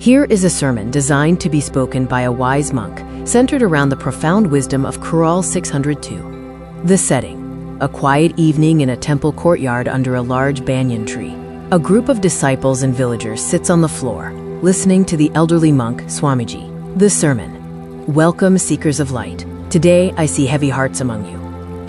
Here is a sermon designed to be spoken by a wise monk, centered around the profound wisdom of Kural 602. The setting: a quiet evening in a temple courtyard under a large banyan tree. A group of disciples and villagers sits on the floor, listening to the elderly monk, Swamiji. The sermon: welcome, seekers of light. Today I see heavy hearts among you.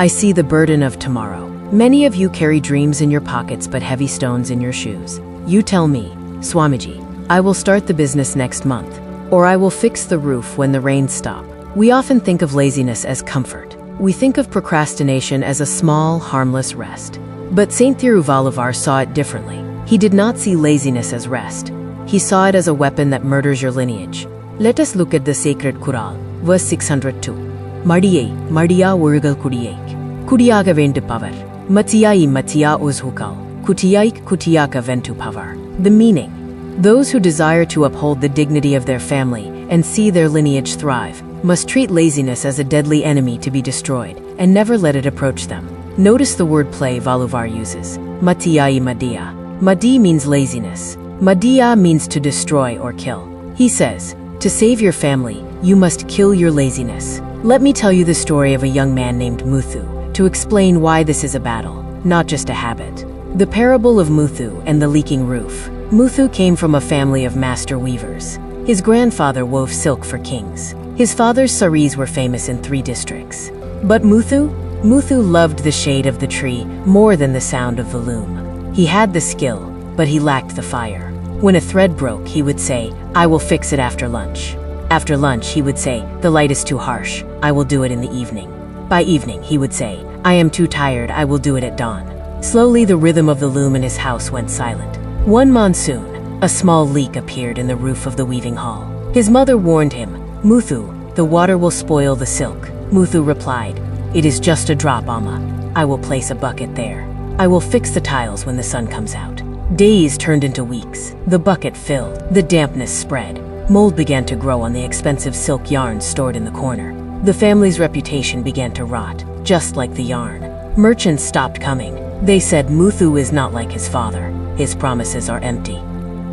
I see the burden of tomorrow. Many of you carry dreams in your pockets but heavy stones in your shoes. You tell me, Swamiji, I will start the business next month, or I will fix the roof when the rains stop. We often think of laziness as comfort. We think of procrastination as a small, harmless rest. But Saint Thiruvalluvar saw it differently. He did not see laziness as rest. He saw it as a weapon that murders your lineage. Let us look at the sacred Kural, verse 602. Madiyaa ஒழுகல் குடியைக் குடியாக வேண்டு power Madiyaa Madiyaa uzhukal kutiyaik kutiyaka ventu pavar. The meaning: those who desire to uphold the dignity of their family and see their lineage thrive must treat laziness as a deadly enemy to be destroyed and never let it approach them. Notice the wordplay Valluvar uses. Madiyaa Madiyaa. Madi means laziness. Madiyaa means to destroy or kill. He says, to save your family, you must kill your laziness. Let me tell you the story of a young man named Muthu to explain why this is a battle, not just a habit. The parable of Muthu and the leaking roof. Muthu came from a family of master weavers. His grandfather wove silk for kings. His father's saris were famous in 3 districts. But Muthu loved the shade of the tree more than the sound of the loom. He had the skill, but he lacked the fire. When a thread broke, he would say, I will fix it after lunch. After lunch, he would say, the light is too harsh, I will do it in the evening. By evening, he would say, I am too tired, I will do it at dawn. Slowly, the rhythm of the loom in his house went silent. One monsoon, a small leak appeared in the roof of the weaving hall. His mother warned him, Muthu, the water will spoil the silk. Muthu replied, it is just a drop, Amma. I will place a bucket there. I will fix the tiles when the sun comes out. Days turned into weeks. The bucket filled. The dampness spread. Mold began to grow on the expensive silk yarn stored in the corner. The family's reputation began to rot, just like the yarn. Merchants stopped coming. They said Muthu is not like his father. His promises are empty.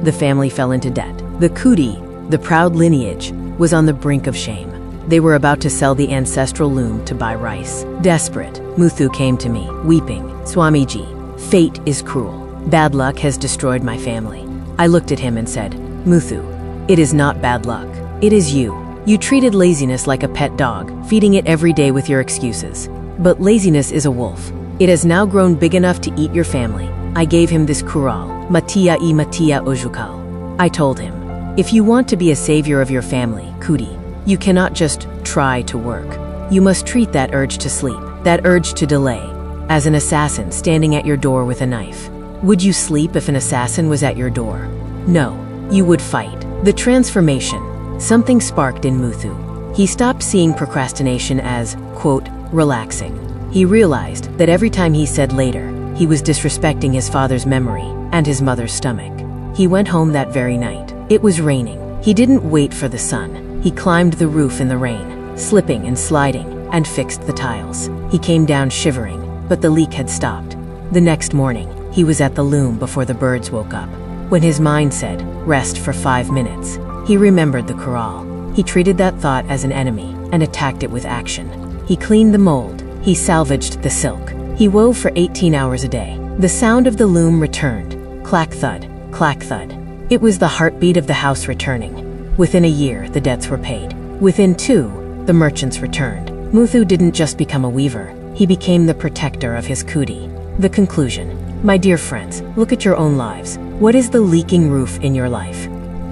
The family fell into debt. The Kudi, the proud lineage, was on the brink of shame. They were about to sell the ancestral loom to buy rice. Desperate, Muthu came to me, weeping. Swamiji, fate is cruel. Bad luck has destroyed my family. I looked at him and said, Muthu, it is not bad luck. It is you. You treated laziness like a pet dog, feeding it every day with your excuses. But laziness is a wolf. It has now grown big enough to eat your family. I gave him this Kural, Madiyaa Madiyaa ojukal. I told him, if you want to be a savior of your family, Kudi, you cannot just try to work. You must treat that urge to sleep, that urge to delay, as an assassin standing at your door with a knife. Would you sleep if an assassin was at your door? No, you would fight. The transformation. Something sparked in Muthu. He stopped seeing procrastination as, quote, relaxing. He realized that every time he said later, he was disrespecting his father's memory and his mother's stomach. He went home that very night. It was raining. He didn't wait for the sun. He climbed the roof in the rain, slipping and sliding, and fixed the tiles. He came down shivering, but the leak had stopped. The next morning, he was at the loom before the birds woke up. When his mind said, rest for 5 minutes, he remembered the Kural. He treated that thought as an enemy and attacked it with action. He cleaned the mold. He salvaged the silk. He wove for 18 hours a day. The sound of the loom returned. Clack thud, clack thud. It was the heartbeat of the house returning. Within a year, the debts were paid. Within 2, the merchants returned. Muthu didn't just become a weaver. He became the protector of his Kudi. The conclusion. My dear friends, look at your own lives. What is the leaking roof in your life?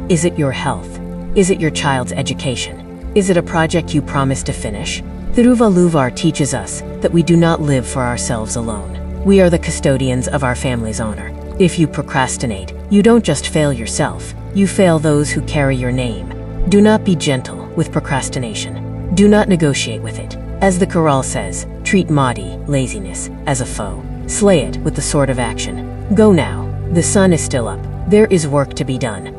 Is it your health? Is it your child's education? Is it a project you promised to finish? Thiruvalluvar teaches us that we do not live for ourselves alone. We are the custodians of our family's honor. If you procrastinate, you don't just fail yourself, you fail those who carry your name. Do not be gentle with procrastination. Do not negotiate with it. As the Kural says, treat Madi, laziness, as a foe. Slay it with the sword of action. Go now. The sun is still up. There is work to be done.